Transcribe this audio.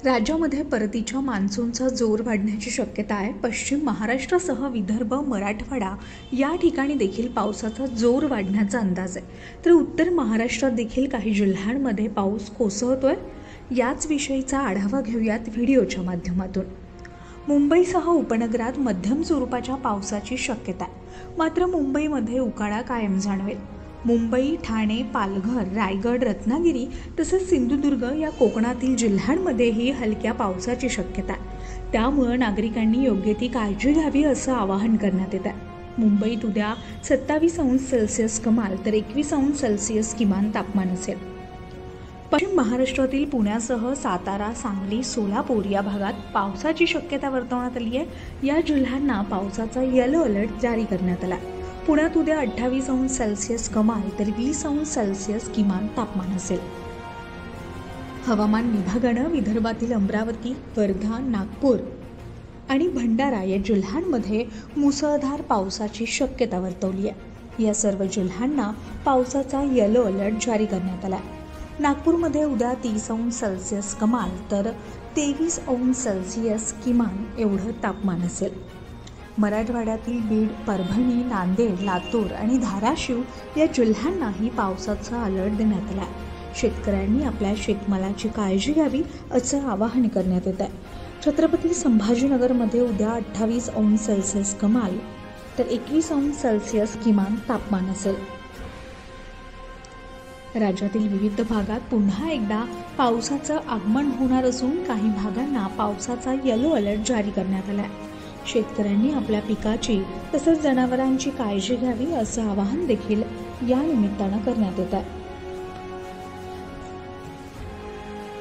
राज्यामध्ये परतीच्या मान्सूनचा जोर वाढण्याची शक्यता आहे। पश्चिम महाराष्ट्रासह विदर्भ, मराठवाडा या ठिकाणी देखील पावसाचा जोर वाढण्याचा अंदाज आहे। तर उत्तर महाराष्ट्रात देखील काही जिल्ह्यांमध्ये पाऊस कोसळतोय। याच विषयीचा आढावा घेऊयात व्हिडिओच्या माध्यमातून। मुंबईसह उपनगरात मध्यम स्वरूपाच्या पावसाची शक्यता आहे, मात्र मुंबईमध्ये उकाडा कायम जाणवेल। मुंबई, ठाणे, पालघर, रायगड, रत्नागिरी तसेच सिंधुदुर्ग या कोकणातील जिल्ह्यांमध्येही हलक्या पावसाची शक्यता आहे। त्यामुळे नागरिकांनी योग्य ती काळजी घ्यावी असं आवाहन करण्यात येत आहे। मुंबईत उद्या 27 अंश सेल्सिअस कमाल तर 21 अंश सेल्सिअस किमान तापमान असेल। पश्चिम महाराष्ट्रातील पुण्यासह सातारा, सांगली, सोलापूर या भागात पावसाची शक्यता वर्तवण्यात आली आहे। या जिल्ह्यांना पावसाचा येलो अलर्ट जारी करण्यात आला आहे। पुण्यात उद्या 28 अंश सेल्सिअस कमाल तर 20 अंश सेल्सिअस किमान तापमान असेल। हवामान विभागानं विदर्भातील अमरावती, वर्धा, नागपूर आणि भंडारा या जिल्ह्यांमध्ये मुसळधार पावसाची शक्यता वर्तवली आहे। या सर्व जिल्ह्यांना पावसाचा येलो अलर्ट जारी करण्यात आला आहे। नागपूरमध्ये उद्या 30 अंश सेल्सिअस कमाल तर 23 अंश सेल्सिअस किमान एवढं तापमान असेल। मराठवाड्यातील बीड, परभणी, नांदेड, लातूर आणि धाराशिव या जिल्ह्यांनाही पावसाचा अलर्ट देण्यात आला आहे। शेतकऱ्यांनी आपल्या शेतमालाची काळजी घ्यावी असं आवाहन करण्यात येत आहे। छत्रपती संभाजीनगरमध्ये उद्या 28 अंश सेल्सिअस कमाल तर 21 अंश सेल्सिअस किमान तापमान असेल। राज्यातील विविध भागात पुन्हा एकदा पावसाचं आगमन होणार असून काही भागांना पावसाचा येलो अलर्ट जारी करण्यात आला आहे। शेतकऱ्यांनी आपल्या पिकाची तसेच जनावरांची काळजी घ्यावी असं आवाहन देखील या निमित्तानं करण्यात येत आहे।